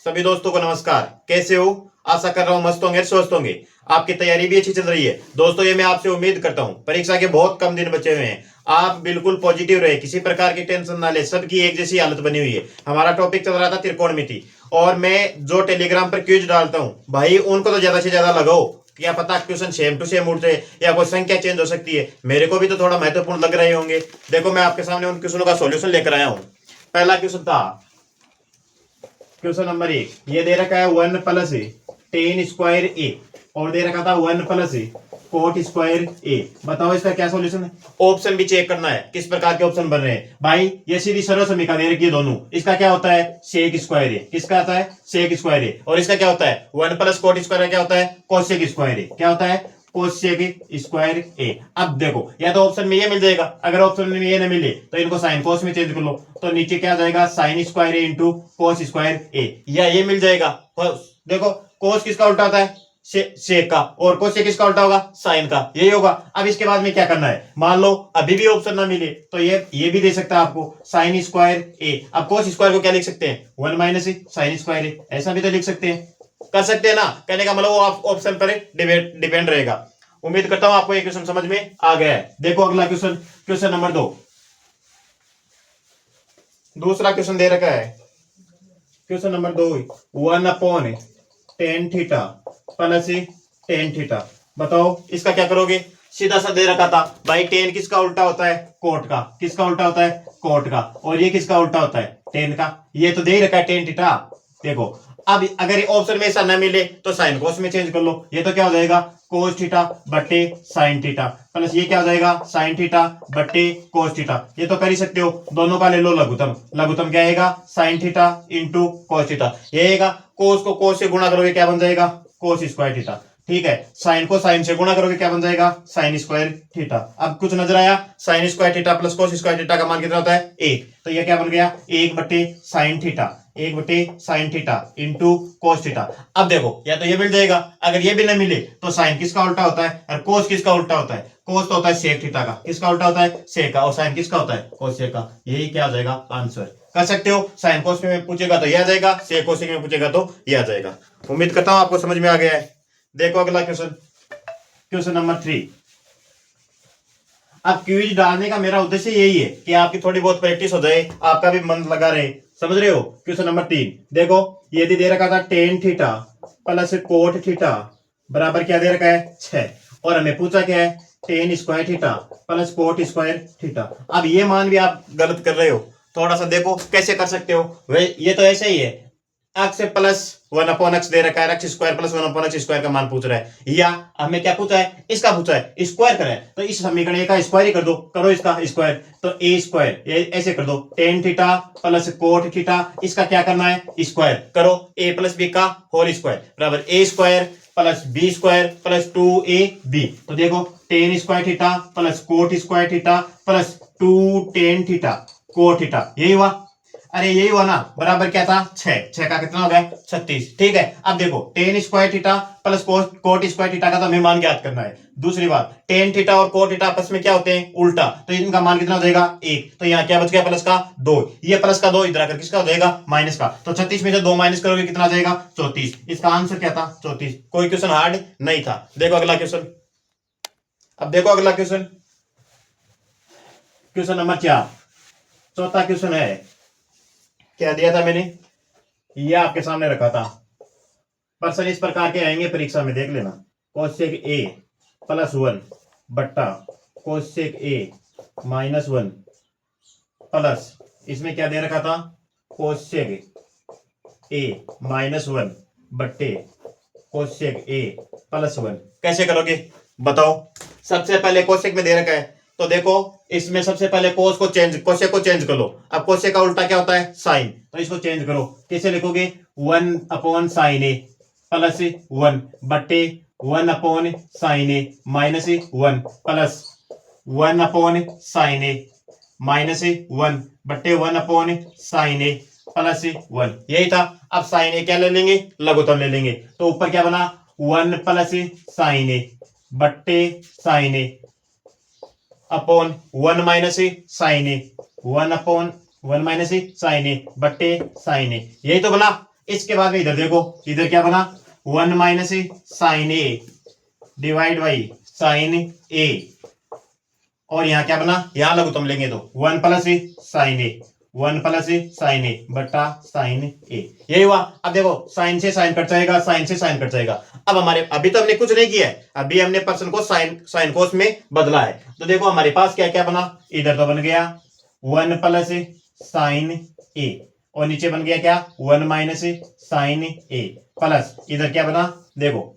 सभी दोस्तों को नमस्कार। कैसे हो? आशा कर रहा हूँ मस्त होंगे, स्वस्थ होंगे। आपकी तैयारी भी अच्छी चल रही है। दोस्तों, ये मैं आपसे उम्मीद करता हूँ परीक्षा के बहुत कम दिन बचे हुए हैं। आप बिल्कुल पॉजिटिव रहे, किसी प्रकार की टेंशन ना ले। सबकी एक जैसी हालत बनी हुई है। हमारा टॉपिक चल रहा था त्रिकोणमिति, और मैं जो टेलीग्राम पर क्विज डालता हूँ भाई, उनको तो ज्यादा से ज्यादा लगाओ। क्या पता क्वेश्चन सेम टू सेम उठते या कोई संख्या चेंज हो सकती है। मेरे को भी तो थोड़ा महत्वपूर्ण लग रहे होंगे। देखो, मैं आपके सामने उन क्वेश्चनों का सॉल्यूशन लेकर आया हूँ। पहला क्वेश्चन था, क्वेश्चन नंबर 1। ये दे रखा है 1 + tan² a, और दे रखा था 1 + cot² a। बताओ इसका क्या सॉल्यूशन है। ऑप्शन भी चेक करना है, किस प्रकार के ऑप्शन बन रहे हैं भाई। ये सीधी सरल समीकरण दे रखी है दोनों। इसका क्या होता है? sec²a। किसका आता है? sec²a। और इसका क्या होता है? 1 + cot² क्या होता है? cosec²a। क्या होता है? cosec²a। अब देखो, या तो ऑप्शन में ये मिल जाएगा, अगर ऑप्शन में ये ना मिले तो इनको साइन कोस में चेंज कर लो। तो नीचे क्या आ जाएगा? sin² into cos²a। या ये मिल जाएगा, देखो कोस किसका उल्टा होता है? सेक का, और कोसेक किसका उल्टा होगा? साइन का। यही होगा। अब इसके बाद में क्या करना है, मान लो अभी भी ऑप्शन ना मिले तो ये भी दे सकता है आपको, sin²a। अब cos² को क्या लिख सकते हैं? 1 - sin²a। ऐसा भी तो लिख सकते हैं, कर सकते हैं ना। कहने का मतलब वो आप ऑप्शन पर डिपेंड रहेगा। उम्मीद करता हूं आपको ये क्वेश्चन समझ में आ गया है। देखो अगला क्वेश्चन, क्वेश्चन नंबर 2। दूसरा क्वेश्चन दे रखा है, क्वेश्चन नंबर 2। 1/tan θ + tan θ। बताओ इसका क्या करोगे। सीधा सा दे रखा था भाई, टेन किसका उल्टा होता है? कोट का। किसका उल्टा होता है? कोट का। और ये किसका उल्टा होता है? टेन का। ये तो दे ही रखा है tan θ। देखो, अब अगर ऑप्शन में ऐसा ना मिले तो साइन कोस में चेंज कर लो। ये तो क्या हो जाएगा? cos θ बट्टे sin θ, प्लस ये क्या हो जाएगा? sin θ बट्टे cos θ। ये तो कर ही सकते हो। दोनों का ले लो लघुत्तम। लघुत्तम क्या आएगा? sin θ into cos θ। ये आएगा, कोस को कोस से गुणा करोगे क्या बन जाएगा? cos² θ। ठीक है, साइन को साइन से गुणा करोगे क्या बन जाएगा? sin² θ। अब कुछ नजर आया? sin² θ प्लस cos² θ का मान कितना होता है? 1। तो ये क्या बन गया? 1/sin θ। 1/sin θ into cos θ। अब देखो, या तो ये मिल जाएगा, अगर ये भी ना मिले तो साइन किसका उल्टा होता है और कोस किसका उल्टा होता है? कोस तो होता है sec θ का। किसका उल्टा होता है? sec का। और साइन किसका होता है? cosec का। यही क्या आ जाएगा? आंसर। कर सकते हो। साइन कोस में पूछेगा तो यह आ जाएगा, sec कोसेक में पूछेगा तो यह आ जाएगा। उम्मीद करता हूं आपको समझ में आ गया है। देखो अगला क्वेश्चन, क्वेश्चन नंबर 3। अब क्विज डालने का मेरा उद्देश्य यही है कि आपकी थोड़ी बहुत प्रैक्टिस हो जाए, आपका भी मन लगा रहे। समझ रहे हो? क्वेश्चन नंबर 3 देखो, यदि दे रखा था tan θ प्लस cot θ बराबर क्या दे रखा है? 6। और हमें पूछा क्या है? tan² θ plus cot² θ। अब ये मान भी आप गलत कर रहे हो। थोड़ा सा देखो कैसे कर सकते हो। वे ये तो ऐसे ही है, x प्लस 1/x दे रखा है, x² प्लस 1/x² का मान पूछ रहा है। या हमें क्या पूछा है? इसका पूछा है, स्क्वायर करा है। तो इस समीकरण का स्क्वायर ही कर दो। करो इसका स्क्वायर, तो a² ऐसे कर दो, tan θ प्लस cot θ। इसका क्या करना है? स्क्वायर करो। a प्लस b का होल स्क्वायर बराबर a² plus b² plus 2ab। तो देखो, tan² θ plus cot² θ plus 2tan θ cot θ। यही हुआ। अरे यही हुआ ना, बराबर क्या था? 6। 6 का कितना हो गया? 36। ठीक है, अब देखो tan² θ प्लस cot² θ का तो हमें मान ज्ञात करना है। दूसरी बात, tan θ और cot θ आपस में क्या होते हैं? उल्टा। तो इनका मान कितना हो जाएगा? 1। तो यहाँ क्या बच गया? प्लस का 2। ये प्लस का 2 इधर आकर किसका हो जाएगा? माइनस का। तो 36 में से 2 माइनस करोगे कितना आ जाएगा? 34। इसका आंसर क्या था? 34। कोई क्वेश्चन हार्ड नहीं था। देखो अगला क्वेश्चन। अब देखो अगला क्वेश्चन, क्वेश्चन नंबर 4। चौथा क्वेश्चन है, क्या दिया था मैंने? ये आपके सामने रखा था। प्रश्न इस प्रकार के आएंगे परीक्षा में, देख लेना। कोसेक a प्लस 1 बट्टा कोसेक a माइनस 1 प्लस, इसमें क्या दे रखा था? कोसेक a माइनस 1 बट्टे कोसेक a प्लस 1। कैसे करोगे बताओ। सबसे पहले कोसेक में दे रखा है, तो देखो इसमें सबसे पहले कोसेक को चेंज कर लो। अब कोसेक का उल्टा क्या होता है? साइन। तो इसको चेंज करो। कैसे लिखोगे? 1/sin a प्लस 1 बट्टे 1/sin a minus 1 plus 1/sin a minus 1 बट्टे 1/sin a प्लस 1। यही था। अब साइन ए क्या ले लेंगे? लघुत्तम ले लेंगे। तो ऊपर क्या बना? 1 प्लस साइन ए बट्टे साइन ए अपॉन 1 माइनस साइन ए, 1/1 माइनस साइन ए बट्टे साइन ए। यही तो बना। इसके बाद में इधर देखो, इधर क्या बना, 1 minus sine a divide by sine a, और यहाँ क्या बना, यहाँ लघुत्तम लेंगे तो 1 plus sine a, 1 plus sine a बटा साइन ए, यही हुआ। अब देखो साइन से साइन कट जाएगा, साइन से साइन कट जाएगा। अब हमारे अभी तो हमने कुछ नहीं किया है, अभी हमने पर्सन को साइन साइन कोस में बदला है। तो देखो हमारे पास क्या क्या बना, इधर तो बन गया 1 प्लस साइन ए, और नीचे बन गया क्या, 1 माइनस साइन ए, प्लस इधर क्या बना, देखो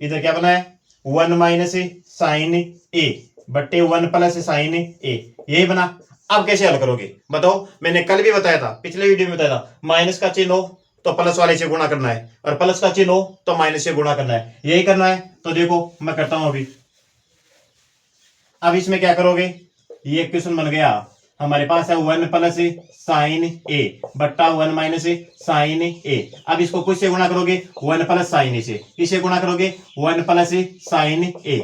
इधर क्या बना है, 1 माइनस साइन ए बट्टे 1 प्लस साइन ए, यही बना। अब कैसे हल करोगे बताओ, मैंने कल भी बताया था, पिछले वीडियो में बताया था, माइनस का चिन्ह हो तो प्लस वाले से गुणा करना है, और प्लस का चिन्ह हो तो माइनस से गुणा करना है, यही करना है। तो देखो मैं करता हूं अभी। अब इसमें क्या करोगे, ये क्वेश्चन बन गया हमारे पास है 1 प्लस साइन ए बट्टा 1 माइनस साइन ए। अब इसको कुछ से गुणा करोगे, 1 प्लस साइन ए से, किससे गुणा करोगे, 1 plus sine a,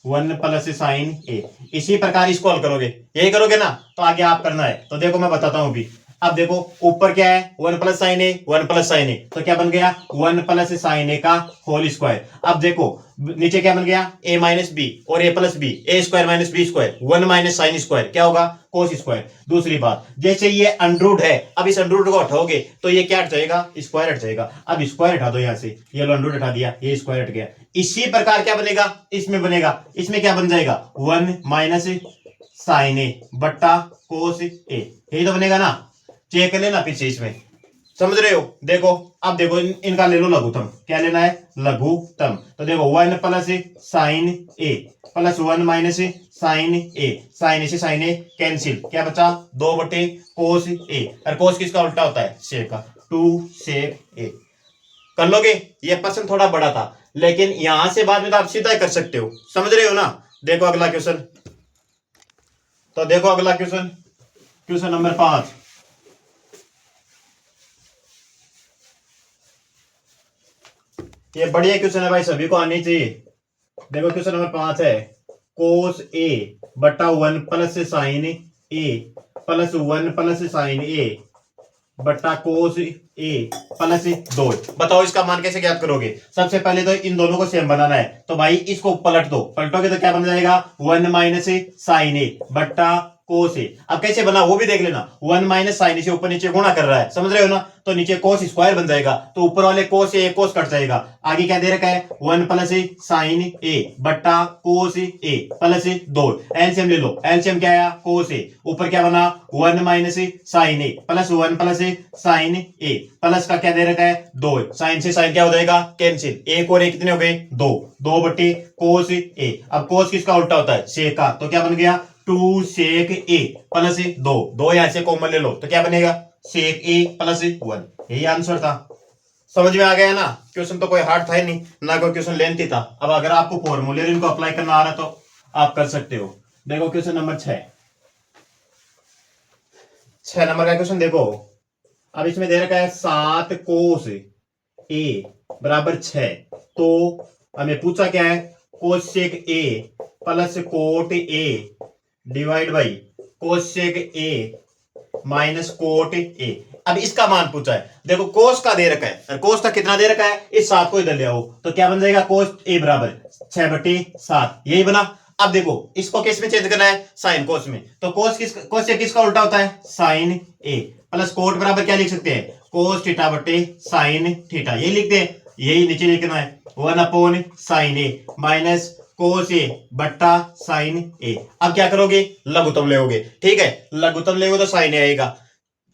1 plus sine ए। इसी प्रकार इसको हल करोगे, यही करोगे ना, तो आगे आप करना है। तो देखो मैं बताता हूं अभी। अब देखो ऊपर क्या है, 1 plus sine a, 1 plus sine ए, तो क्या बन गया, 1 प्लस साइन ए का होल स्क्वायर। अब देखो नीचे क्या बन गया, ए माइनस बी और a plus b, a square minus b square, 1 minus sine square क्या होगा, कोस स्क्वायर। दूसरी बात, जैसे ये अंडरूट है, अब इस अंडरूट को हटाओगे तो ये क्या हट जाएगा, स्क्वायर हट जाएगा। अब स्क्वायर हटा दो, यहां से ये लो अंडरूट हटा दिया, ये स्क्वायर हट गया। इसी प्रकार क्या बनेगा, इसमें बनेगा, इसमें क्या बन जाएगा, 1 माइनस साइन ए बट्टा कोस ए, यही तो बनेगा ना, चेक कर लेना पीछे इसमें, समझ रहे हो। देखो अब देखो इनका ले लो लघुत्तम, क्या लेना है, लघुत्तम। तो देखो 1 प्लस साइन ए प्लस 1 माइनस साइन ए, साइन ए से साइन ए कैंसिल, क्या बचा, 2 बटे कोस ए, और कोस किसका उल्टा होता है, सेक का, 2 सेक ए। कर लोगे, ये प्रश्न थोड़ा बड़ा था, लेकिन यहां से बाद में तो आप सीधा कर सकते हो, समझ रहे हो ना। देखो अगला क्वेश्चन, तो देखो अगला क्वेश्चन, क्वेश्चन नंबर 5। ये बढ़िया क्वेश्चन है भाई, सभी को आनी चाहिए। देखो क्वेश्चन नंबर 5 है, कोस ए बटा 1 प्लस साइन ए प्लस 1 प्लस साइन ए बट्टा कोस ए प्लस 2। बताओ इसका मान कैसे ज्ञात करोगे। सबसे पहले तो इन दोनों को सेम बनाना है, तो भाई इसको पलट दो, पलटोगे तो क्या बन जाएगा, 1 माइनस साइन ए बट्टा कोस ए। अब कैसे बना वो भी देख लेना, 1 माइनस साइन से ऊपर नीचे गुणा कर रहा है, समझ रहे हो ना, तो नीचे कोस स्क्वायर बन जाएगा, तो ऊपर वाले कोस ए कोस कट जाएगा। आगे क्या दे रखा है, 1 प्लस साइन ए बट्टा कोस ए प्लस 2, एलसीएम ले लो, एलसीएम क्या आया, कोस ए, ऊपर क्या बना, 1 माइनस साइन ए प्लस 1 प्लस साइन ए, प्लस का क्या दे रखा है, 2, साइन से साइन क्या हो जाएगा, कैंसिल, एक और एक कितने हो गए, 2, 2 बटे कोस ए। अब कोस किसका उल्टा होता है, सेक का, तो क्या बन गया, 2 सेक ए प्लस 2, 2 यहां से कॉमन ले लो तो क्या बनेगा, सेक ए प्लस 1, यही आंसर था। समझ में आ गया ना, क्वेश्चन तो कोई हार्ड था ही नहीं, ना कोई क्वेश्चन लेंथी था। अब अगर आपको फॉर्मूले इनको अप्लाई करना आ रहा तो आप कर सकते हो। देखो क्वेश्चन नंबर 6, 6 नंबर का क्वेश्चन देखो। अब इसमें दे रखा है 7 कोस ए बराबर 6, तो हमें पूछा क्या है, cosec A plus cot A divide by cosec A minus cot A. अब इसका मान पूछा है, देखो कोस का दे रखा है, और कोस का कितना दे रखा है, इस 7 को इधर ले आओ तो क्या बन जाएगा, कोस ए बराबर 6/7, यही बना। अब देखो इसको किस में चेंज करना है, साइन कोस में, तो कोस से किसका उल्टा होता है, साइन ए, प्लस कोट बराबर क्या लिख सकते हैं, कोस थीटा बटे साइन थीटा, यही लिखते हैं, यही नीचे लिखना है, 1 साइन ए माइनस कोस ए बट्टा साइन ए। अब क्या करोगे, लघुत्तम लेोगे, ठीक है, लघुत्तम लेोगे तो साइन ए आएगा,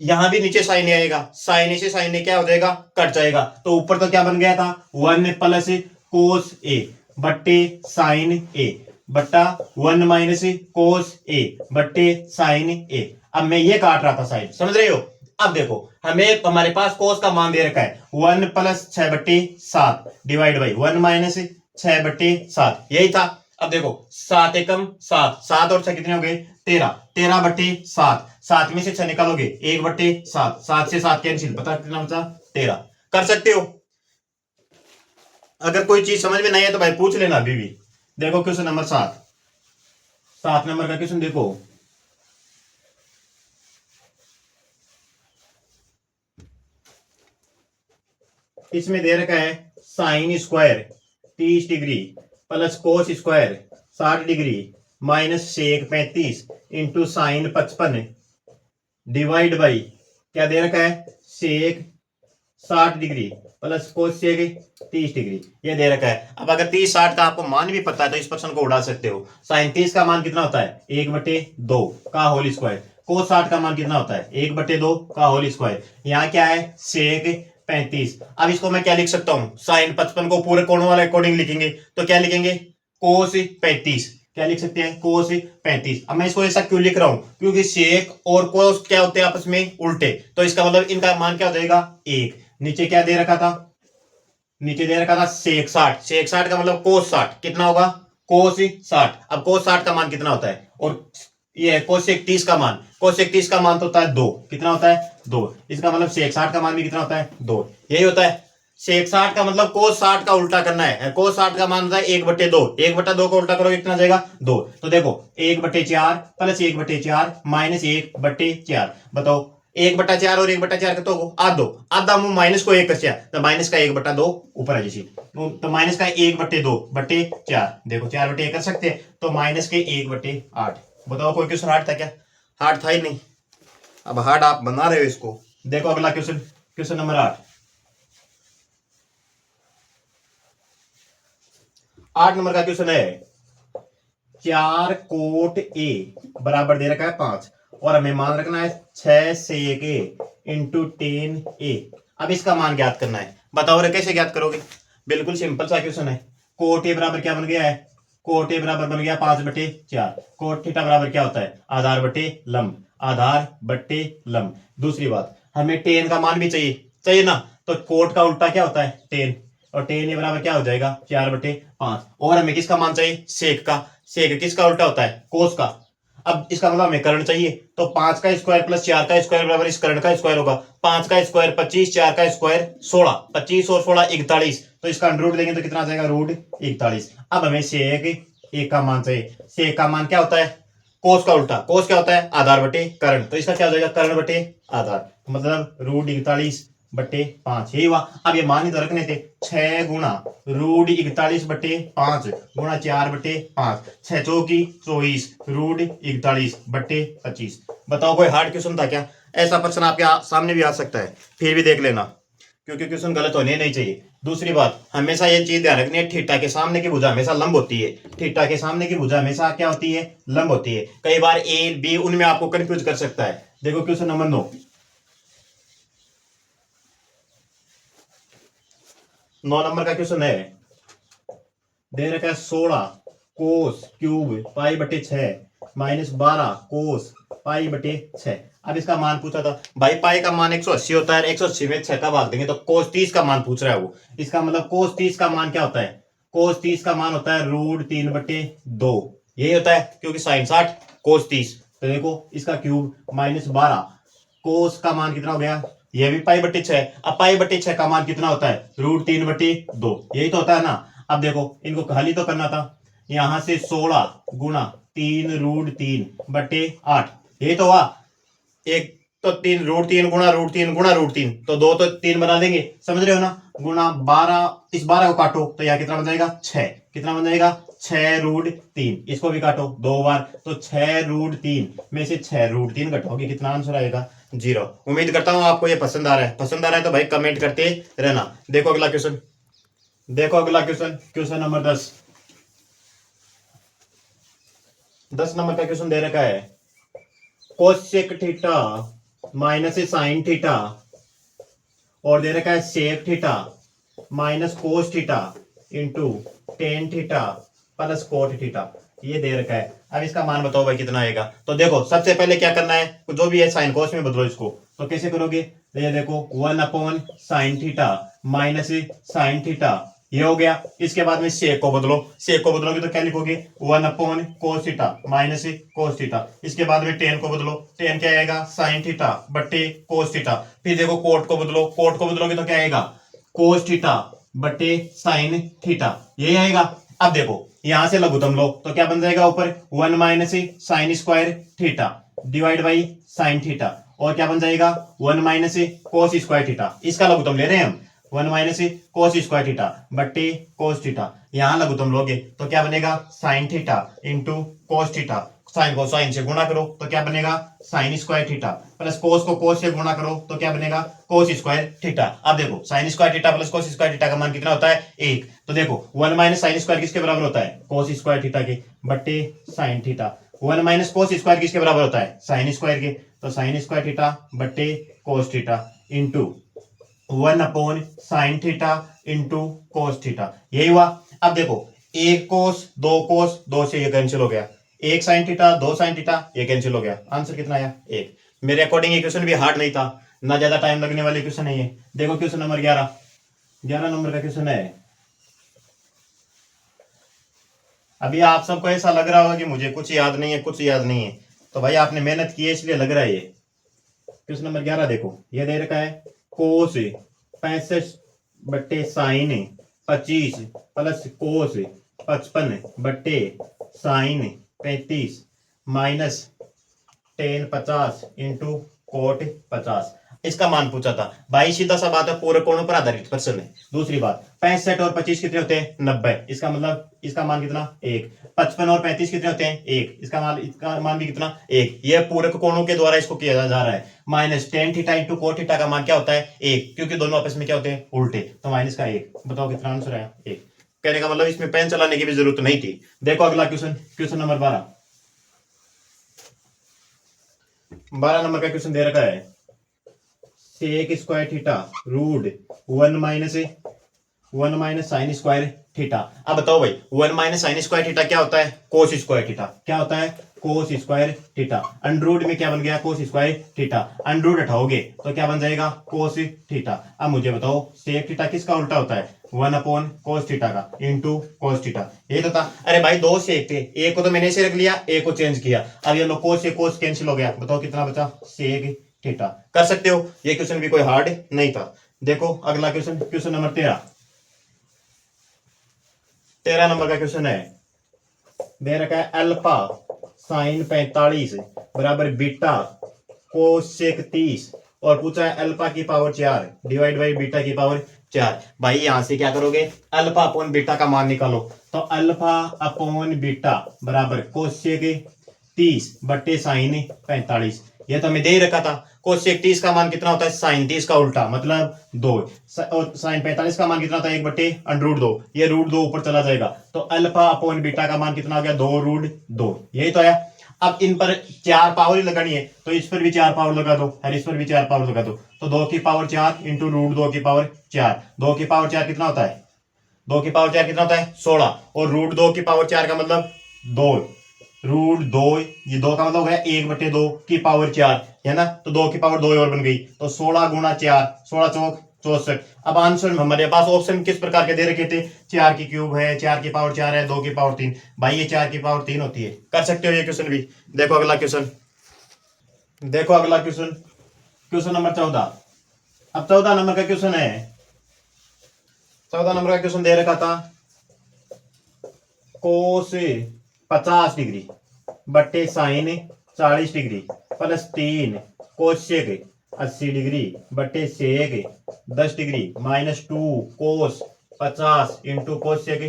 यहां भी नीचे साइन ए आएगा, साइन ए से साइन ए क्या हो जाएगा, कट जाएगा, तो ऊपर तो क्या बन गया था, 1 प्लस कोस ए बट्टे साइन ए बट्टा 1 माइनस कोस ए बट्टे साइन ए। अब मैं ये काट रहा था साइन, समझ रहे हो। अब देखो हमें हमारे पास कोस का मान दे रखा है 1 प्लस 6/7 डिवाइड बाई 1 माइनस 6/7, यही था। अब देखो 7 एकम 7, 7 और 6 कितने हो गए, 13, 13/7, 7 में से 6 निकालोगे 1/7, 7 से 7 कैंसिल, पता कितना बचा, 13। कर सकते हो, अगर कोई चीज समझ में नहीं है तो भाई पूछ लेना अभी भी। देखो क्वेश्चन नंबर 7, 7 नंबर का क्वेश्चन देखो। इसमें दे रखा है sine square 30 degree plus cos square 60 degree minus sec 35 into sine 55 divide by क्या दे रखा है sec 60 degree plus cosec 30 degree ये दे रखा है। अब अगर 30 60 का आपको मान भी पता है तो इस प्रश्न को उड़ा सकते हो। साइन 30 का मान कितना होता है 1/2 का होल स्क्वायर। कोस 60 का मान कितना होता है 1/2 का होल स्क्वायर। यहाँ क्या है सेक 35। अब इसको मैं क्या लिख सकता हूँ साइन 55 को पूरे कोणों वाले अकॉर्डिंग लिखेंगे तो क्या लिखेंगे कोस 35। क्या लिख सकते हैं कोस 35। अब मैं इसको ऐसा क्यों लिख रहा हूं क्योंकि सेक और कोस क्या होते हैं आपस में उल्टे, तो इसका मतलब इनका मान क्या हो जाएगा 1। नीचे क्या दे रखा था नीचे दे रखा था सेक 60। सेक 60 का मतलब कोस 60 कितना होगा कोस 60। अब कोस 60 का मान कितना होता है और ये कोसेक 30 का मान कोसेक 30 का मान तो होता है 2। कितना होता है 2। इसका मतलब सेक 60 का मान भी कितना होता है 2। यही होता है सेक 60 का मतलब कोस 60 का उल्टा करना है। कोस 60 का मान होता है 1/2। 1/2 का उल्टा करोगे कितना जाएगा 2। तो देखो 1/4 प्लस 1/4 माइनस 1/4 बताओ 1/4 और 1/4 का तो आध दो आधा मुंह माइनस को 1 कर तो माइनस का 1/2 ऊपर है जैसी तो माइनस का 1/2/4 देखो 4/1 कर सकते हैं तो माइनस के 1/8। बताओ कोई क्वेश्चन हार्ड था क्या हार्ड था ही नहीं। अब हार्ड आप बना रहे हो इसको। देखो अगला क्वेश्चन क्वेश्चन नंबर 8 नंबर का क्वेश्चन है 4 कोट ए बराबर दे रखा है 5 और हमें मान रखना है 6 सेक ए इंटू 10 ए। अब इसका मान ज्ञात करना है। बताओ रे कैसे ज्ञात करोगे। बिल्कुल सिंपल सा क्वेश्चन है। कोट ए बराबर क्या बन गया है कोट ए बराबर बन गया 5/4। कोट थीटा बराबर क्या होता है आधार बटे लंब आधार बटे लंब। दूसरी बात हमें टेन का मान भी चाहिए ना तो कोट का उल्टा क्या होता है टेन और टेन ए बराबर क्या हो जाएगा 4/5। और हमें किसका मान चाहिए सेक का। सेक किसका उल्टा होता है कोस का। अब इसका मतलब हमें कर्ण चाहिए तो 5 का स्क्वायर प्लस 4 का स्क्वायर बराबर इस कर्ण का स्क्वायर होगा। 5 का स्क्वायर 25 4 का स्क्वायर 16 25 और 16 41 तो इसका रूट देंगे तो कितना आ जाएगा रूट 41। अब हमें सेक एक का मान चाहिए। सेक का मान क्या होता है कोस का उल्टा। कोस क्या होता है आधार बटे कर्ण तो इसका क्या हो जाएगा कर्ण बटे आधार मतलब रूट 41/5 यही हुआ। अब ये मान ही तो रखने थे 6 गुणा रूट 41/5 गुणा 4/5 6 चौकी 24 रूट 41/25। बताओ कोई हार्ड क्वेश्चन था क्या। ऐसा प्रश्न आपके सामने भी आ सकता है फिर भी देख लेना क्योंकि क्वेश्चन गलत होने नहीं चाहिए। दूसरी बात हमेशा ये चीज ध्यान रखनी है थीटा के सामने की भुजा हमेशा लंब होती है। थीटा के सामने की भुजा हमेशा क्या होती है लंब होती है। कई बार ए बी उनमें आपको कंफ्यूज कर सकता है। देखो क्वेश्चन नंबर 9 नंबर का क्वेश्चन है दे रखा है 16 कोस क्यूब पाई/6 माइनस 12 कोस पाई/6। अब इसका मान पूछा था भाई पाई का मान 180 होता है 180 में 6 का भाग देंगे तो कोस 30 का मान पूछ रहा है वो। इसका मतलब कोस 30 का मान क्या होता है कोस 30 का मान होता है रूट 3/2 यही होता है क्योंकि साइन 60 कोस 30 तो देखो इसका क्यूब माइनस 12 कोस का मान कितना हो गया ये भी पाई/6। अब पाई/6 का मान कितना होता है रूट 3/2 यही तो होता है ना। अब देखो इनको खाली तो करना था यहां से 16 गुणा 3 रूट 3/8 यही तो हुआ। एक तो 3 रूट 3 गुणा रूट 3 गुणा रूट 3 तो 2 तो 3 बना देंगे समझ रहे हो ना। गुणा 12 इस 12 को काटो तो यह कितना बन जाएगा 6 कितना बन जाएगा 6 रूट 3 इसको भी काटो 2 बार तो 6 रूट 3 में से 6 रूट 3 घटाओगे कितना आंसर आएगा 0। उम्मीद करता हूं आपको ये पसंद आ रहा है। पसंद आ रहा है तो भाई कमेंट करते रहना। देखो अगला क्वेश्चन क्वेश्चन नंबर 10 नंबर का क्वेश्चन दे रखा है cosec theta minus sine theta और दे रखा है sec theta minus cos theta into tan theta plus cot theta ये दे रखा है। अब इसका मान बताओ भाई कितना आएगा। तो देखो सबसे पहले क्या करना है जो भी है साइन कोस में बदलो इसको तो कैसे करोगे ये देखो 1/sin theta minus sine theta ये हो गया। इसके बाद में सेक को बदलोगे तो क्या लिखोगे 1/cos theta minus cos theta. इसके बाद में टेन को बदलो टेन क्या आएगा साइन थीटा बट्टे कोस थीटा। फिर देखो कोट को बदलोगे तो क्या आएगा कोस थीटा बट्टे साइन थीटा यही आएगा। अब देखो यहां से लघुत्तम लो तो क्या बन जाएगा ऊपर 1 minus sine square theta divide by sign theta और क्या बन जाएगा 1 माइनस कोस स्क्वायर थीटा। इसका लघुत्तम ले रहे हैं हम 1 माइनस कोस स्क्वायर थीटा बट्टे कोस थीटा, यहाँ लघुत्तम लोगे तो क्या बनेगा sine theta into cos theta, sine को साइन से गुणा करो तो क्या बनेगा sine square theta, plus cos को कोस से गुणा करो तो क्या बनेगा कोस स्क्वायर थीटा। अब देखो sign square theta plus cos square theta का मान कितना होता है 1, तो देखो 1 माइनस साइन स्क्वायर किसके बराबर होता है कोस स्क्वायर थीटा के बट्टे sine theta, 1 minus cos square किसके बराबर होता है साइन स्क्वायर के, तो साइन स्क्वायर थीटा बट्टे कोस theta into 1 upon sine theta into cos theta, यही हुआ। अब देखो एक कोस दो से ये कैंसिल हो गया, एक साइन थीटा दो साइन थीटा ये कैंसिल हो गया, आंसर कितना आया 1। मेरे अकॉर्डिंग ये क्वेश्चन भी हार्ड नहीं था, ना ज्यादा टाइम लगने वाले क्वेश्चन है ये। देखो क्वेश्चन नंबर 11 नंबर का क्वेश्चन है। अभी आप सबको ऐसा लग रहा होगा कि मुझे कुछ याद नहीं है, तो भाई आपने मेहनत की है इसलिए लग रहा है ये। क्वेश्चन नंबर 11 देखो, ये दे रखा है कोस 65 बट्टे साइन 25 प्लस कोस 55 बट्टे sine 35 minus tan 50 into cot 50, इसका मान पूछा था भाई। सीधा सा बात है, पूरे कोणों पर आधारित प्रश्न है। दूसरी बात 65 और 25 कितने होते हैं 90, इसका मतलब इसका मान कितना 1, 55 और 35 कितने होते हैं 1, इसका मान भी कितना 1, ये पूरक कोणों के द्वारा इसको किया जा रहा है। Minus tan theta into cot theta का मान क्या होता है 1, क्योंकि दोनों आपस में क्या होते हैं उल्टे, तो माइनस का 1। बताओ कितना आंसर आया 1। कहने का मतलब इसमें पेन चलाने की भी जरूरत नहीं थी। देखो अगला क्वेश्चन नंबर 12 नंबर का क्वेश्चन दे रखा है sec square theta root 1 minus sine square theta. अब बताओ भाई 1 माइनस साइन स्क्वायर थीटा क्या होता है कोस स्क्वायर थीटा, क्या होता है कोस स्क्वायर थीटा, अंडरूट में क्या बन गया कोस स्क्वायर थीटा, अंडरूट हटाओगे तो क्या बन जाएगा कोस थीटा। अब मुझे बताओ सेक थीटा किसका उल्टा होता है 1 अपॉन कोस थीटा का इंटू कोस थीटा, ये तो था। अरे भाई दो सेक थे, एक को तो मैंने ऐसे रख लिया, एक को चेंज किया, अब ये लो कोस से कोस कैंसिल हो गया, बताओ कितना बचा सेक थीटा। कर सकते हो, ये क्वेश्चन भी कोई हार्ड नहीं था। देखो अगला क्वेश्चन नंबर 13 नंबर का क्वेश्चन है, दे रखा है अल्फा साइन 45 बराबर बीटा कोसेक 30 और पूछा है अल्फा की पावर 4 डिवाइड बाई बीटा की पावर 4। भाई यहां से क्या करोगे अल्फा अपॉन बीटा का मान निकालो, तो अल्फा अपॉन बीटा बराबर कोसेक 30 बट्टे साइन 45, ये तो हमें दे ही रखा था। कोसेक 30 का मान कितना होता है साइन 30 का उल्टा मतलब 2, और साइन 45 का मान कितना होता है 1 बट्टे अंडरूट 2, ये रूट 2 ऊपर चला जाएगा, तो अल्फा अपॉन बीटा का मान कितना हो गया 2 रूट 2, यही तो आया। अब इन पर 4 पावर ही लगानी है, तो इस पर भी 4 पावर लगा दो और इस पर भी 4 पावर लगा दो, तो 2 की पावर 4 इंटू रूट 2 की पावर 4, 2 की पावर 4 कितना होता है 2 की पावर 4 कितना होता है 16, और रूट 2 की पावर 4 का मतलब 2 रूट 2, ये 2 का मतलब हो गया 1 बटे 2 की पावर 4 है ना, तो 2 की पावर 2 और बन गई, तो 16 गुणा 4 16 चौक 64। अब आंसर में हमारे पास ऑप्शन किस प्रकार के दे रखे थे 4 की क्यूब है, 4 की पावर 4 है, 2 की पावर 3, भाई ये 4 की पावर 3 होती है। कर सकते हो ये क्वेश्चन भी। देखो अगला क्वेश्चन क्वेश्चन नंबर 14। अब 14 नंबर का क्वेश्चन है, 14 नंबर का क्वेश्चन दे रखा था कोस 50 डिग्री बट्टे sine 40 degree plus 3 cosec 80 degree बट्टे sec 10 degree minus 2 cos 50 into cosec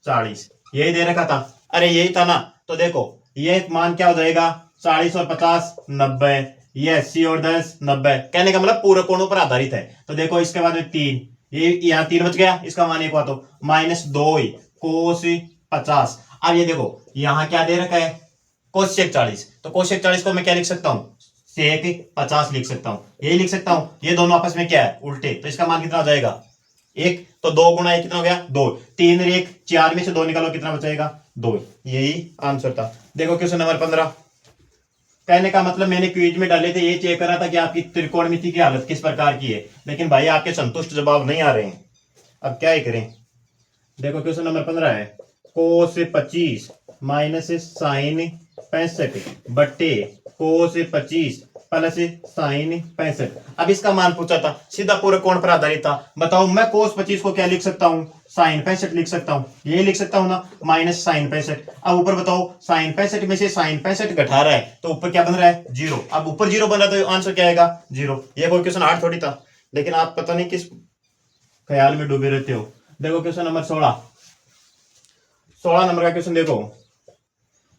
40, यही दे रखा था। अरे यही था ना, तो देखो ये मान क्या हो जाएगा 40 और 50 90, ये 80 और 10 90, कहने का मतलब पूरे कोणों पर आधारित है। तो देखो इसके बाद में 3, ये यहाँ 3 बच गया, इसका मान 1 हुआ तो माइनस 2 कोस 50। अब ये देखो यहाँ क्या दे रखा है कोसेक 40, तो कोसेक 40 को मैं क्या लिख सकता हूँ सेक 50 लिख सकता हूँ, यही लिख सकता हूँ। ये दोनों आपस में क्या है उल्टे, तो इसका मान कितना हो जाएगा 1, तो 2 गुणा 1 कितना हो गया 2, 3 और 1 4 में से 2 निकालो कितना बचेगा 2, यही आंसर था। देखो क्वेश्चन नंबर 15, कहने का मतलब मैंने क्विज में डाले थे ये चेक करा था कि आपकी त्रिकोणमिति की हालत किस प्रकार की है, लेकिन भाई आपके संतुष्ट जवाब नहीं आ रहे हैं, अब क्या ही करें। देखो क्वेश्चन नंबर 15 है कोस 25 माइनस साइन 65 बट्टे कोस 25 प्लस साइन 65। अब इसका मान पूछा था, सीधा पूरे कोण पर आधारित था। बताओ मैं कोस 25 को क्या लिख सकता हूँ साइन 65 लिख सकता हूँ, ये लिख सकता हूँ ना माइनस साइन 65। अब ऊपर बताओ साइन 65 में से साइन 65 घटा रहा है तो ऊपर क्या बन रहा है 0, अब ऊपर 0 बन रहा है तो आंसर क्या आएगा 0। ये कोई क्वेश्चन हार्ड थोड़ी था, लेकिन आप पता नहीं किस ख्याल में डूबे रहते हो। देखो क्वेश्चन नंबर 16, 16 नंबर का क्वेश्चन देखो।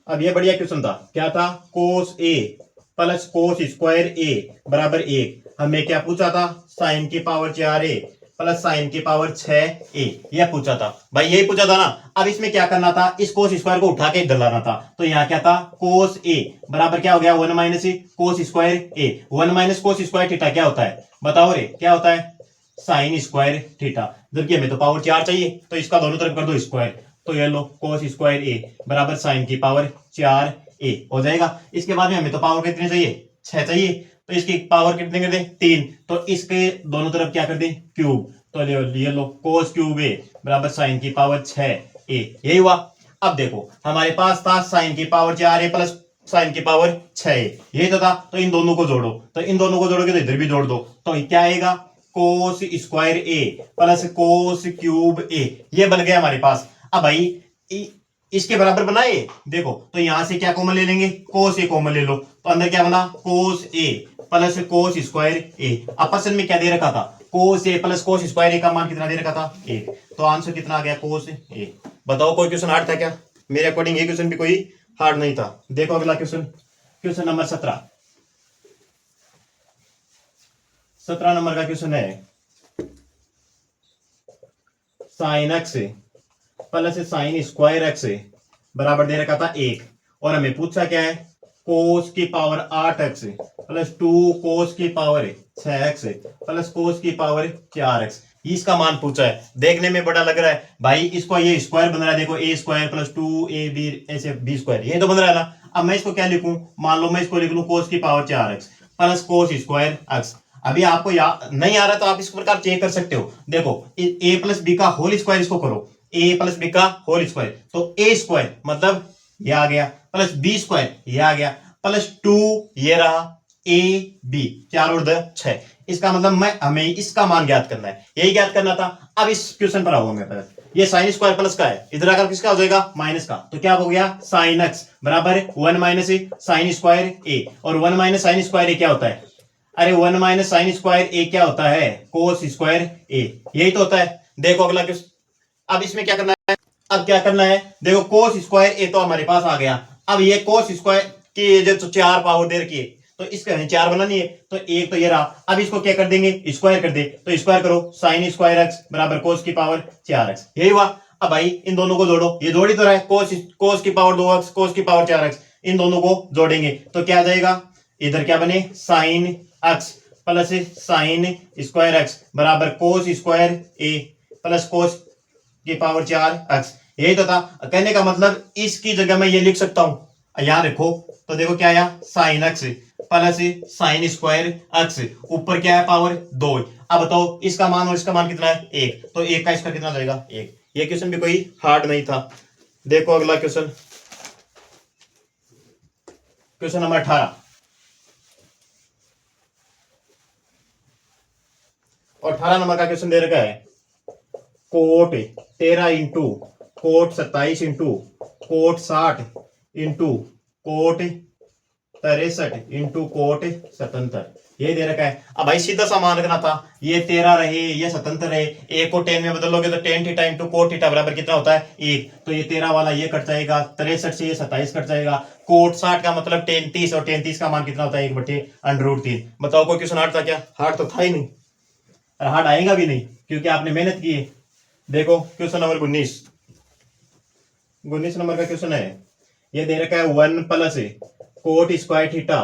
अब ये बढ़िया क्वेश्चन था, क्या था, कोस ए प्लस कोस स्क्वायर ए बराबर 1। हमें क्या पूछा था, साइन की पावर 4 ए प्लस साइन की पावर 6 ए, यह पूछा था भाई, यही पूछा था ना। अब इसमें क्या करना था, इस कोस स्क्वायर को उठा के इधर लाना था। तो यहाँ क्या था, कोस ए बराबर क्या हो गया, 1 माइनस कोस स्क्वायर ए। 1 माइनस कोस स्क्वायर थीटा क्या होता है, बताओ रे, क्या होता है, साइन स्क्वायर थीटा। जबकि हमें तो पावर 4 चाहिए, तो इसका दोनों तरफ कर दो स्क्वायर, तो ये लो कोस स्क्वायर ए बराबर साइन की पावर 4 ए हो जाएगा। इसके बाद में हमें तो पावर कितने चाहिए, 6 चाहिए, तो इसकी पावर कितने कर दे, 3। तो इसके दोनों तरफ क्या कर दे, क्यूब। तो ये लो कोस क्यूब ए बराबर साइन की पावर 6 ए, यही हुआ। अब देखो हमारे पास था साइन की पावर 4 ए प्लस साइन की पावर 6 ए, यही तो था। तो इन दोनों को जोड़ो, तो इन दोनों को जोड़ोगे तो इधर भी जोड़ दो, तो क्या आएगा, कोस स्क्वायर ए प्लस कोस क्यूब ए, ये बन गया हमारे पास। अब भाई इसके बराबर बनाए, देखो तो यहां से क्या कॉमन ले लेंगे, कोस ए कॉमन ले लो, तो अंदर क्या बना, कोस ए प्लस कोस स्क्वायर ए। आपस में क्या दे रखा था, कोस ए प्लस कोस स्क्वायर ए का मान कितना दे रखा था, 1। तो आंसर कितना आ गया, कोस ए। बताओ कोई क्वेश्चन हार्ड था क्या, मेरे अकॉर्डिंग ये क्वेश्चन भी कोई हार्ड नहीं था। देखो अगला क्वेश्चन, क्वेश्चन नंबर 17, 17 नंबर का क्वेश्चन है, sine x plus sine square x बराबर दे रखा था 1, और हमें पूछा क्या है, कोस की पावर 8x प्लस 2 कोस की पावर 6x प्लस कोस की पावर 4x, इसका मान पूछा है। देखने में बड़ा लग रहा है भाई, इसको ये स्क्वायर बन रहा है, देखो ए स्क्वायर प्लस 2ab ऐसे बी स्क्वायर, ये तो बन रहा है ना। अब मैं इसको क्या लिखूं, मान लो मैं इसको लिख लूं कोस की power 4x plus cos square x। अभी आपको नहीं आ रहा तो आप इस प्रकार चेक कर सकते हो। देखो ए प्लस बी का होल स्क्वायर इसको करो, ए प्लस बी का होल स्क्वायर, तो ए स्क्वायर मतलब ये आ गया, प्लस बी स्क्वायर ये आ गया, प्लस 2 ये रहा, ए बी 4 और 2 6। इसका मतलब हमें इसका मान ज्ञात करना है, यही ज्ञात करना था। अब इस क्वेश्चन पर आओ, मेरे पास ये साइन स्क्वायर प्लस का है, इधर आकर किसका हो जाएगा, माइनस का। तो क्या हो गया, साइन एक्स बराबर 1 माइनस साइन स्क्वायर ए, और 1 माइनस साइन स्क्वायर ए क्या होता है, अरे 1 माइनस साइन स्क्वायर ए क्या होता है, कोस स्क्वायर ए, यही तो होता है। देखो अगला क्वेश्चन, अब इसमें क्या करना है, अब क्या करना है, देखो कोस स्क्वायर ए तो हमारे पास आ गया। अब ये कोस स्क्वायर की जो 4 पावर दे रखी है, तो इसका 4 बनानी है, तो एक तो ये रहा। अब इसको क्या कर देंगे, स्क्वायर कर दे, तो स्क्वायर करो, साइन स्क्वायर एक्स बराबर कोस की पावर 4x, यही हुआ। अब भाई इन दोनों को जोड़ो, ये जोड़ ही तो रहा है, कोस की पावर 2x कोस की पावर 4x, इन दोनों को जोड़ेंगे तो क्या आ जाएगा, इधर क्या बने, sine x plus sine square x बराबर कोस स्क्वायर ए प्लस कोस की पावर 4x, यही तो था। कहने का मतलब इसकी जगह मैं ये लिख सकता हूं, यहां रखो, तो देखो क्या आया, sine x plus sine square x, ऊपर क्या है, पावर 2। अब बताओ इसका मान और इसका मान कितना है, 1, तो 1 का इसका कितना जाएगा, 1। ये क्वेश्चन भी कोई हार्ड नहीं था। देखो अगला क्वेश्चन, क्वेश्चन नंबर 18, और 18 नंबर का क्वेश्चन दे रखा है, cot 13 into cot 27 into cot 60 into cot 63 into cot 77, ये दे रखा है। अब भाई सीधा सा मान रखना था, ये 13 रहे, ये 77 रहे, एक को 10 में बदलोगे तो 10 थीटा इंटू कोट थीटा बराबर कितना होता है, 1। तो ये 13 वाला ये कट जाएगा, 63 से ये 27 कट जाएगा, कोट 60 का मतलब 33, और 33 का मान कितना होता है, 1/√3। बताओ कोई क्वेश्चन हार्ड था क्या, हार्ड तो था ही नहीं, हार्ड आएगा भी नहीं, क्योंकि आपने मेहनत की है। देखो क्वेश्चन नंबर 19, 19 नंबर का क्वेश्चन है, ये दे रखा है 1 plus coat square theta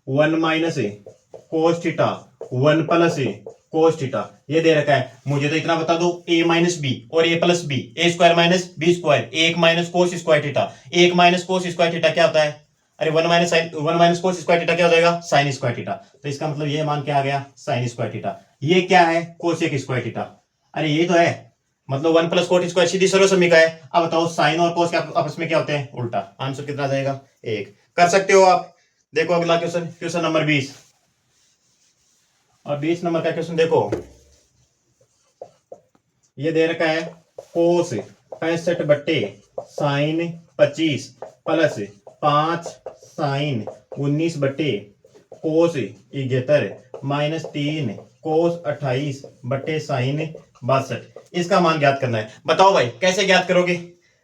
1 minus cos theta 1 plus cos theta, ये दे रखा है। मुझे तो इतना बता दो, a माइनस बी और a plus b, a square minus b square, 1 minus cos square theta, 1 minus cos square theta क्या होता है, अरे 1 माइनस कोस स्क्वायर थीटा क्या हो जाएगा, साइन स्क्वायर थीटा। तो इसका मतलब ये मान क्या आ गया, साइन स्क्वायर थीटा। ये क्या है, कोसेक स्क्वायर थीटा, अरे ये तो है, मतलब 1 प्लस कोट स्क्वायर सीधी सर्वसम्मी का है। अब बताओ साइन और कोस आपस में क्या होते हैं, उल्टा। आंसर कितना जाएगा, 1। कर सकते हो आप। देखो अगला क्वेश्चन, क्वेश्चन नंबर 20, और 20 नंबर का क्वेश्चन देखो, ये दे रखा है, कोस 65 बट्टे साइन 25 प्लस 5 साइन 19 बट्टे कोस 71 माइनस 3 कोस 28 बट्टे साइन 62। इसका मान ज्ञात करना है। बताओ भाई कैसे ज्ञात करोगे?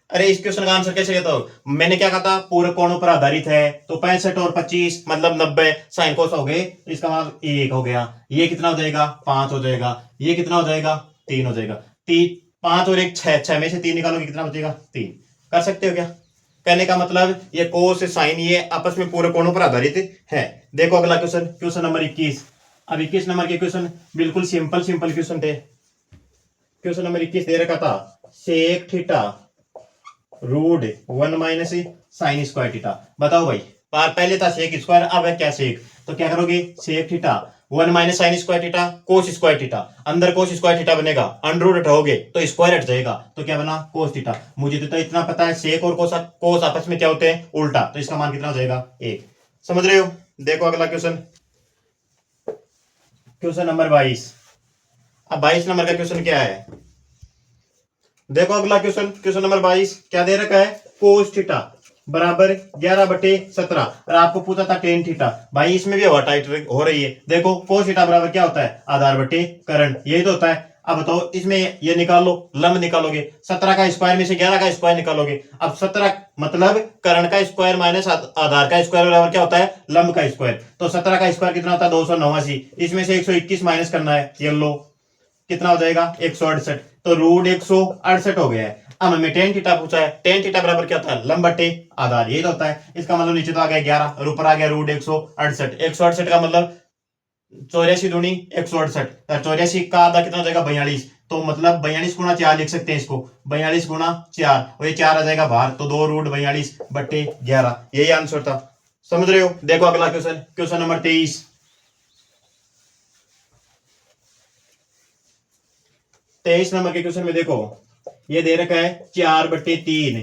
अरे इस क्वेश्चन का आंसर कैसे कहता हूं? मैंने क्या कहा था, पूरे कोणों पर आधारित है, तो 65 और 25 मतलब 90 साइन कोस हो गए, इसका मान 1 हो गया। ये कितना हो जाएगा? 5 हो जाएगा। ये कितना हो जाएगा? 3 हो जाएगा। 3 5 और 1 6, 6 में से 3 निकालोगे कितना बचेगा? 3। कर सकते हो क्या? कहने का मतलब ये कोस साइन ये आपस में पूरे कोणों पर आधारित है। देखो अगला क्वेश्चन, क्वेश्चन नंबर 21। अब 21 नंबर के क्वेश्चन बिल्कुल सिंपल सिंपल क्वेश्चन थे। क्वेश्चन नंबर 21 दे रखा था, sec theta root 1 minus sine square theta. बताओ भाई, पहले था सेक स्क्वायर, अब है क्या सेक, तो क्या करोगे? Sec theta 1 minus sine square theta cos square theta, अंदर कोस स्क्वायर थीटा बनेगा, अंडर रूट हटाओगे तो स्क्वायर हट जाएगा, तो क्या बना? Cos theta. मुझे तो इतना पता है सेक और कोस आपस में क्या होते हैं? उल्टा, तो इसका मान कितना हो जाएगा? 1। समझ रहे हो? देखो अगला क्वेश्चन, क्वेश्चन नंबर 22। अब 22 नंबर का क्वेश्चन क्या है? देखो अगला क्वेश्चन, क्वेश्चन नंबर 22 क्या दे रखा है? कोस थीटा बराबर 11/17 और आपको पूछा था टेन थीटा। भाई इसमें भी हवा टाइट हो रही है। देखो कोस थीटा बराबर क्या होता है? आधार बटे करंट, यही तो होता है। अब बताओ इसमें ये निकाल लो, लंब निकालोगे, 17 का स्क्वायर में से 11 का स्क्वायर निकालोगे। अब 17 मतलब करंट का स्क्वायर माइनस आधार का स्क्वायर बराबर क्या होता है? लंब का स्क्वायर। तो 17 का स्क्वायर कितना होता है? 289। इसमें से 121 माइनस करना है, ये लो कितना हो जाएगा? 168। तो रूट 168 हो गया है। अब हमें टेन थीटा पूछा है, टेन थीटा बराबर क्या होता है? लंब बटे आधार, यही तो होता है। इसका मतलब नीचे तो आ गया 11 और ऊपर आ गया रूट 168। 168 का मतलब 84 दूनी 168, 84 का आधा कितना हो जाएगा? 42। तो मतलब 42 गुणा 4 लिख सकते हैं इसको, 42 गुणा 4, और ये 4 आ जाएगा बाहर, तो 2 रूट 42 बटे 11, यही आंसर था। समझ रहे हो? देखो अगला क्वेश्चन, क्वेश्चन नंबर 23। 23 नंबर के क्वेश्चन में देखो, ये दे रखा है 4/3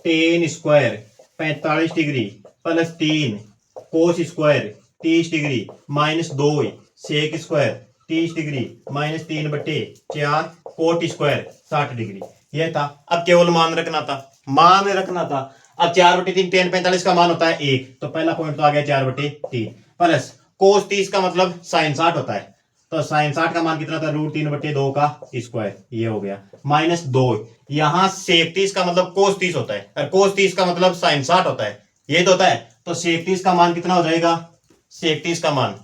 tan square 45 degree plus 3 cos square 30 degree minus 2 sec square 30 degree minus 3/4 cot square 60 degree. यह था। अब केवल मान रखना था, मान रखना था। अब 4/3 टेन 45 का मान होता है 1, तो पहला पॉइंट तो आ गया 4/3 प्लस कोस 30 का मतलब साइन 60 होता है, तो साइन 60 का मान कितना था? रूट 3/2 का स्क्वायर, ये हो गया माइनस 2। यहां सेक 30 का मतलब कोस 30 होता है और कोस 30 का मतलब साइन 60 होता है, ये तो होता है। तो सेक 30 का मान कितना हो जाएगा? सेक 30 का मान,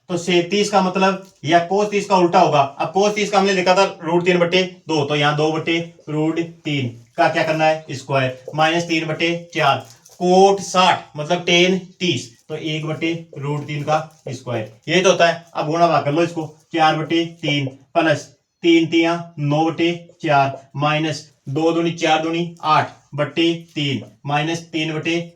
तो सेक 30 का मतलब या कोस 30 का उल्टा होगा। अब कोस 30 का हमने लिखा था रूट 3/2, तो यहां 2/√3 का क्या करना है? स्क्वायर माइनस 3/4 कोट 60 मतलब टेन 30, तो 1/√3 का स्क्वायर, यही तो होता है। अब गुणा भाग कर लो इसको, 4/3 प्लस 3 9/4 माइनस 2 दूनी 4 दूनी 8/3 माइनस 3 ×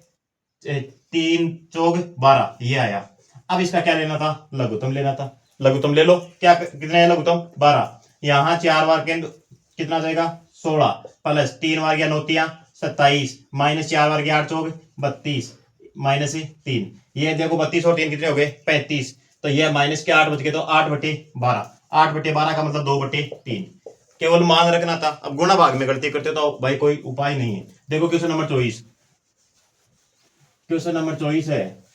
3 = 12, ये आया। अब इसका क्या लेना था? लघुत्तम लेना था। लघुत्तम ले लो, क्या कितने है लघुत्तम? 12। यहां 4 बार के कितना जाएगा? 16 प्लस 3 बार गया 9 27 माइनस 4 बार गया 8 चौक 32 माइनस 3, ये देखो 32 और 3 कितने हो गए? 35। तो ये माइनस के 8 बच गए, तो 8/12, 8/12 का मतलब 2/3। केवल मान रखना था। अब गुणा भाग में गलती करते तो भाई कोई उपाय नहीं है। देखो क्वेश्चन नंबर 24, क्वेश्चन नंबर 24 है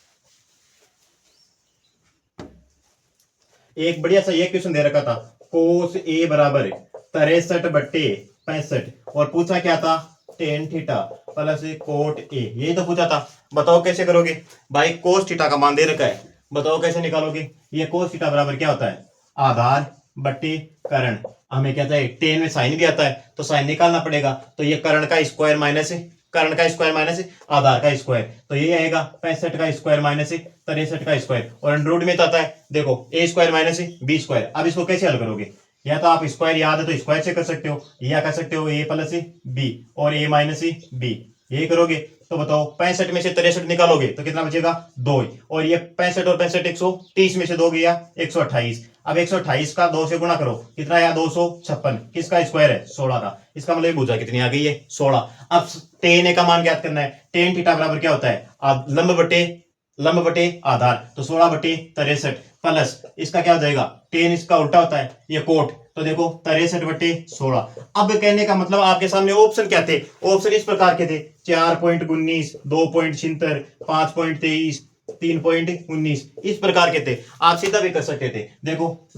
एक बढ़िया सा ये क्वेश्चन दे रखा था, कोस ए बराबर 63/65 और पूछा क्या था? Ten theta plus cot A, यही तो पूछा था। बताओ कैसे करोगे? भाई कोस थीटा का मान दे रखा है, बताओ कैसे निकालोगे? ये कोस थीटा बराबर क्या होता है? आधार बटे करण। हमें क्या चाहिए? टेन में साइन भी आता है, तो साइन निकालना पड़ेगा, तो ये करण का स्क्वायर माइनस कर्ण का स्क्वायर माइनस आधार का स्क्वायर, तो ये आएगा 65 का स्क्वायर माइनस 63 का स्क्वायर, और अंडर में तो आता है देखो ए स्क्वायर माइनस बी स्क्वायर। अब इसको कैसे हल करोगे? या तो आप स्क्वायर याद है तो स्क्वायर से कर सकते हो, या कर सकते हो ए प्लस बी और ए माइनस बी, यही करोगे। तो बताओ 65 में से 63 निकालोगे तो कितना बचेगा? 2। और ये 65 और 65 130 में से 2 गया 128। अब 128 का 2 से गुणा करो, कितना आया? 256। किसका स्क्वायर है? 16 का। इसका मतलब भुजा कितनी आ गई है? 16। अब टेन ए का मान ज्ञात करना है। टेन थीटा बराबर क्या होता है? लंब बटे आधार, तो 16/63 प्लस इसका क्या हो जाएगा? टेन इसका उल्टा होता है, ये कोट, तो देखो 63/16। अब कहने का मतलब आपके सामने ऑप्शन क्या थे? ऑप्शन इस प्रकार के थे, 4.19, 2.76, 5.23, 3.19, इस प्रकार के थे। आप सीधा भी कर सकते थे। देखो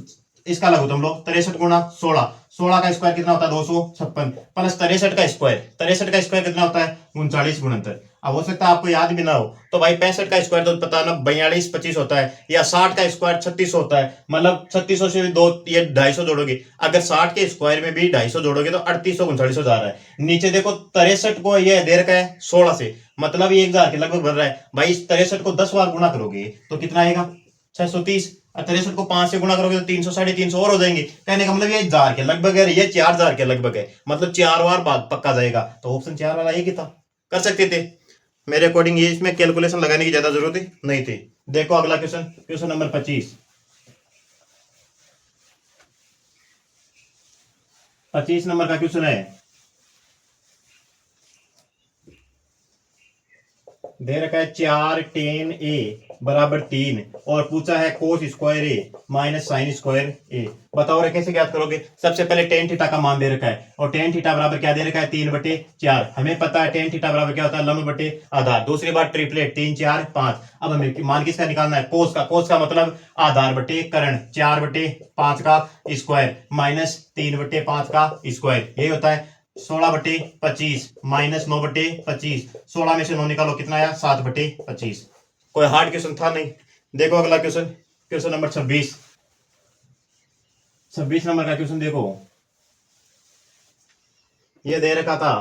इसका लघुत्तम लो 63 गुणा 16, 16 का स्क्वायर कितना होता है 256 प्लस 63 का स्क्वायर, 63 का स्क्वायर कितना होता है 39 गुणनतर। अब हो सकता है आपको याद भी ना हो, तो भाई 65 का स्क्वायर तो पता ना 42 25 होता है, या 60 का स्क्वायर 36 होता है, मतलब 3600 से भी दो ये 250 जोड़ोगे, अगर 60 के स्क्वायर में भी 250 जोड़ोगे तो 3800 3900 जा रहा है। नीचे देखो 63 को ये दे रखा है 16 से, मतलब ये 1000 के लगभग बन रहा है भाई। इस 63 को 10 बार गुणा करोगे तो कितना आएगा 630, और 63 को 5 से गुणा करोगे तो 300 350 और हो जाएंगे। कहने का मतलब ये 1000 के लगभग है, ये 4000 के लगभग है, मतलब 4 बार बाद पक्का जाएगा। तो ऑप्शन 4 वाला ये था, कर सकते थे। मेरे अकॉर्डिंग ये इसमें कैलकुलेशन लगाने की ज्यादा जरूरत नहीं थी। देखो अगला क्वेश्चन, क्वेश्चन नंबर 25। 25 नंबर का क्वेश्चन है, दे रखा है 4 tan a बराबर 3 और पूछा है cos स्क्वायर ए माइनस साइन स्क्वायर ए। बताओ रे कैसे ज्ञात करोगे। सबसे पहले tan थीटा का मान दे रखा है, और tan थीटा बराबर क्या दे रखा है 3/4। हमें पता है tan थीटा बराबर क्या होता है लंब बटे आधार। दूसरी बात ट्रिपलेट 3 4 5। अब हमें मान किसका निकालना है cos का। cos का मतलब आधार बटे कर्ण, 4/5 का स्क्वायर माइनस 3/5 का स्क्वायर, यही होता है 16/25 माइनस 9/25। 16 में से 9 निकालो कितना आया 7/25। कोई हार्ड क्वेश्चन था नहीं। देखो अगला क्वेश्चन, क्वेश्चन नंबर 26। 26 नंबर का क्वेश्चन देखो, ये दे रखा था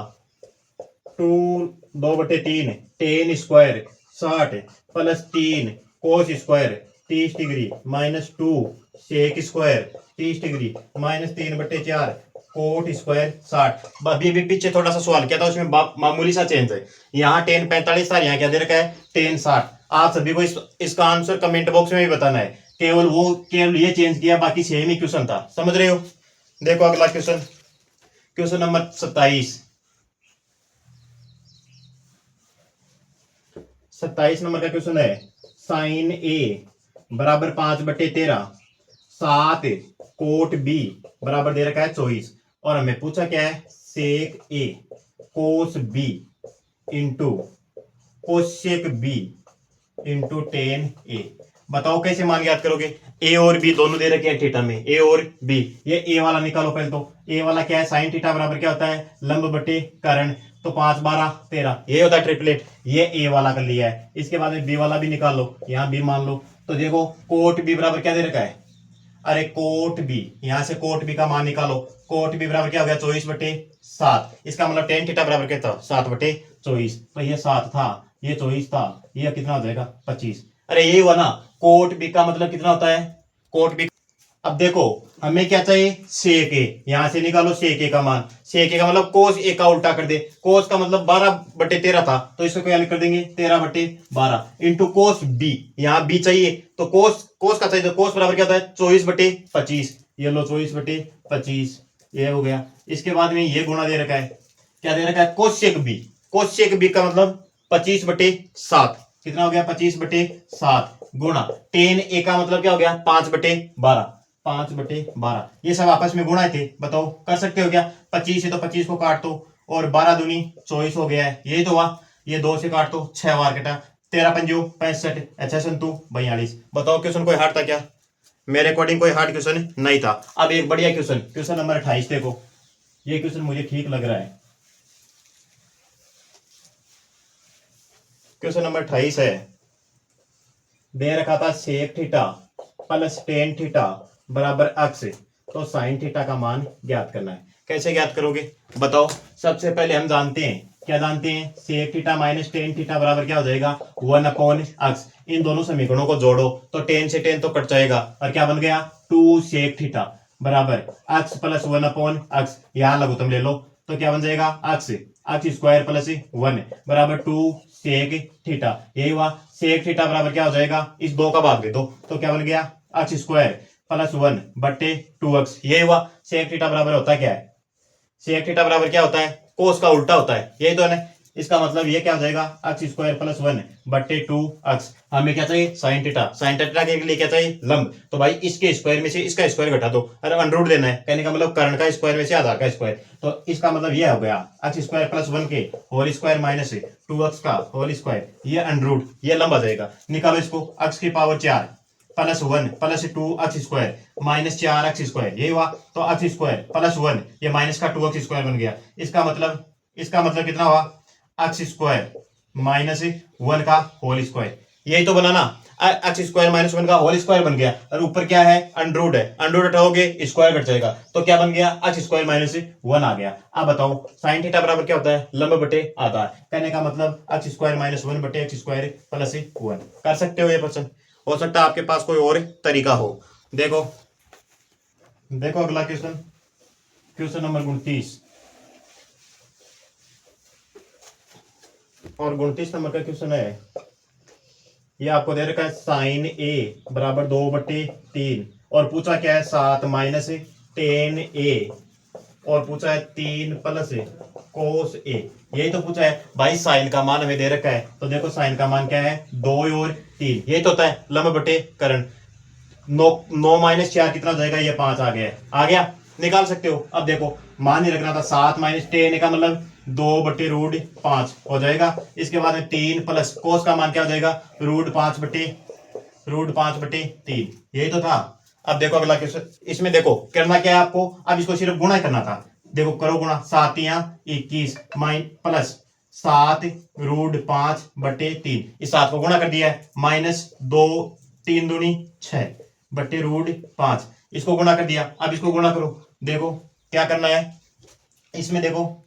2/3 tan square 60 plus 3 cos square 30 degree minus 2 sec square 30 degree minus 3/4 cot square 60। अभी भी पीछे थोड़ा सा सवाल किया था, उसमें मामूली सा चेंज है। यहाँ tan 45 था, यहाँ क्या दे रखा है tan 60। आप सभी को इसका आंसर कमेंट बॉक्स में भी बताना है। केवल ये चेंज किया, बाकी सेम ही क्वेश्चन था, समझ रहे हो। देखो अगला क्वेश्चन, क्वेश्चन नंबर 27। 27 नंबर का क्वेश्चन है, साइन ए बराबर 5/13 7 कोट बी बराबर दे रखा है 24, और हमें पूछा क्या है sec a cos b into cosec b into tan a. बताओ कैसे मान ज्ञात करोगे। ए और बी दोनों दे रखे हैं थीटा में, ए और बी। ये ए वाला निकालो पहले तो। ए वाला क्या है साइन थीटा बराबर क्या होता है लंब बटे कर्ण, तो 5 12 13, ये होता है ट्रिपलेट। ये ए वाला कर लिया है। इसके बाद में बी वाला भी निकाल लो, यहाँ बी मान लो। तो देखो कोट बी बराबर क्या दे रखा है, अरे कोट बी, यहां से कोट बी का मान निकालो। कोट बी बराबर क्या हो गया 24/7। इसका मतलब टेन थीटा बराबर क्या था 7/24। तो ये 7 था, ये 24 था, ये कितना हो जाएगा 25। अरे ये हुआ ना, कोट बी का मतलब कितना होता है कोट बी। अब देखो हमें क्या चाहिए सेक ए, यहां से निकालो सेक ए का मान। सेक ए का मतलब कोस ए का उल्टा कर दे। कोस का मतलब 12/13 था, तो इसको क्या कर देंगे 13/12 इंटू कोस बी। यहाँ बी चाहिए तो कोस कोस का चाहिए, तो कोस बराबर क्या होता है 24/25। ये लो 24/25, ये हो गया। इसके बाद में ये गुणा दे रखा है, क्या दे रखा है कोसेक बी। कोसेक बी का मतलब 25/7, कितना हो गया 25/7 गुणा टेन ए का मतलब क्या हो गया 5/12, 5/12। ये सब आपस में गुणा थे, बताओ कर सकते हो क्या। 25 है तो 25 को काट दो, और 12 दूनी 24 हो गया है, यही तो हुआ। ये 2 से काट दो 6 बार कटा, 13 पंजू 65, अच्छा संतु 42। बताओ क्वेश्चन कोई हार्ड था क्या। मेरे अकॉर्डिंग कोई हार्ड क्वेश्चन नहीं था। अब एक बढ़िया क्वेश्चन, क्वेश्चन नंबर 28 देखो। ये क्वेश्चन मुझे ठीक लग रहा है। क्वेश्चन नंबर 28 है, दे रखा था sec theta plus tan theta बराबर अक्स, तो साइन थीटा का मान ज्ञात करना है। कैसे ज्ञात करोगे बताओ। सबसे पहले हम जानते हैं, क्या जानते हैं sec theta minus tan theta बराबर क्या हो जाएगा 1/x। इन दोनों समीकरणों को जोड़ो तो टेन से टेन तो कट जाएगा, और क्या बन गया 2 सेक थीटा बराबर x प्लस 1/x। यहां लघुत्तम ले लो तो क्या बन जाएगा x स्क्वायर प्लस 1 बराबर 2 सेक थीटा। यही हुआ। सेक थीटा बराबर क्या हो जाएगा, इस 2 का भाग दे दो तो क्या बन गया x स्क्वायर प्लस 1/2x। यही हुआ। सेक थीटा बराबर होता क्या है, सेक थीटा बराबर क्या होता है कोस का उल्टा होता है, यही तो है। इसका मतलब ये क्या हो जाएगा x स्क्वायर प्लस 1/2x। हमें क्या चाहिए साइन थीटा, साइन थीटा के लिए क्या चाहिए लंब। तो भाई इसके स्क्वायर में से इसका स्क्वायर घटा दो, अरे अंडर लेना है, कहने का मतलब कर्ण का स्क्वायर में से आधार का स्क्वायर। तो इसका मतलब ये हो गया x स्क्वायर प्लस 1 के होल स्क्वायर माइनस 2x का होल स्क्वायर, ये अंडर, ये लंब आ जाएगा। निकालो इसको, x की power 4 +1 +2 x square -4 x square, यही हुआ। तो x स्क्वायर +1 ये माइनस का 2 x स्क्वायर बन गया। इसका मतलब कितना हुआ, x स्क्वायर -1 का होल स्क्वायर, यही तो बना ना। x स्क्वायर -1 का होल स्क्वायर बन गया, और ऊपर क्या है, अंडर है, अंडर हटाओगे स्क्वायर कट जाएगा, तो क्या बन गया, x स्क्वायर -1 आ गया। अब बताओ साइन थीटा बराबर क्या होता है, लंब बटे आधार। कहने का मतलब x स्क्वायर -1 बटे x स्क्वायर +1। कर सकते हो ये क्वेश्चन, हो सकता है आपके पास कोई और तरीका हो। देखो देखो अगला क्वेश्चन, क्वेश्चन नंबर 29, और 29 नंबर का क्वेश्चन है, ये आपको दे रखा है साइन ए बराबर 2/3, और पूछा क्या है 7 माइनस टेन ए, और पूछा है 3 प्लस कोस ए, यही तो पूछा है भाई। साइन का मान हमें दे रखा है, तो देखो साइन का मान क्या है, 2 और 3, यही तो होता है लंब बटे करण। 9 -4 कितना हो जाएगा, ये 5 आ गया है, आ गया, निकाल सकते हो। अब देखो मान ही रखना था, 7 - 10 का मतलब 2/√5 हो जाएगा। इसके बाद में 3 प्लस कोस का मान क्या हो जाएगा, √5/3, यही तो था। अब देखो अगला क्वेश्चन, इसमें देखो करना क्या है आपको, अब इसको सिर्फ गुणा करना था। देखो करो गुणा, 7 या 21 प्लस 7√5/3, इस 7 को गुणा कर दिया है, -2 3 दूनी 6/√5, इसको गुणा कर दिया। अब इसको गुणा करो, देखो क्या करना है इसमें, देखो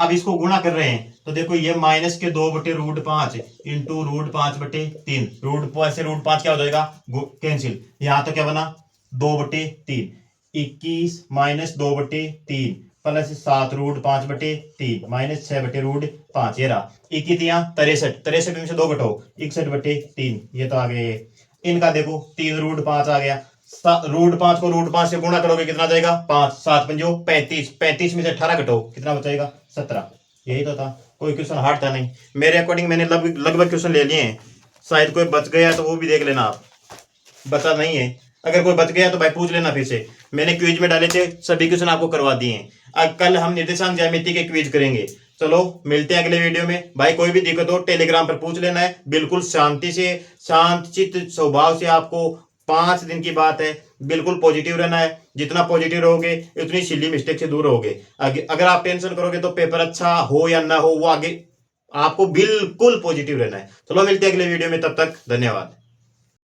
अब इसको गुणा कर रहे हैं, तो देखो ये -2/√5 इंटू √5/3, √5 क्या हो जाएगा, कैंसिल। यहां तो क्या बना, 2/3, 21 -2/3 प्लस 7√5/3 -6/√5, ये रहा 21 63 में से 2 घटाओ, 61/3, ये तो आ गए। इनका देखो 3√5 आ गया, √5 को √5 से गुणा करोगे कितना जाएगा, 5, 7 पंजो 35, 35 में से 18 घटाओ कितना बचेगा, 17, यही तो था। कोई क्वेश्चन हार्ड था नहीं, मेरे अकॉर्डिंग मैंने लगभग क्वेश्चन ले लिए हैं। शायद कोई बच गया तो वो भी देख लेना आप, बचा नहीं है, अगर कोई बच गया तो भाई पूछ लेना फिर से। मैंने क्विज में डाले थे, सभी क्वेश्चन आपको करवा दिए हैं। अब कल हम निर्देशांक ज्यामिति के क्विज करेंगे। चलो मिलते हैं अगले वीडियो में। भाई कोई भी दिक्कत हो टेलीग्राम पर पूछ लेना है, बिल्कुल शांति से, शांतचित्त स्वभाव से। आपको 5 दिन की बात है, बिल्कुल पॉजिटिव रहना है। जितना पॉजिटिव रहोगे उतनी सिली मिस्टेक से दूर रहोगे। अगर आप टेंशन करोगे तो पेपर अच्छा हो या ना हो, वो आगे आपको बिल्कुल पॉजिटिव रहना है। चलो मिलते हैं अगले वीडियो में, तब तक धन्यवाद।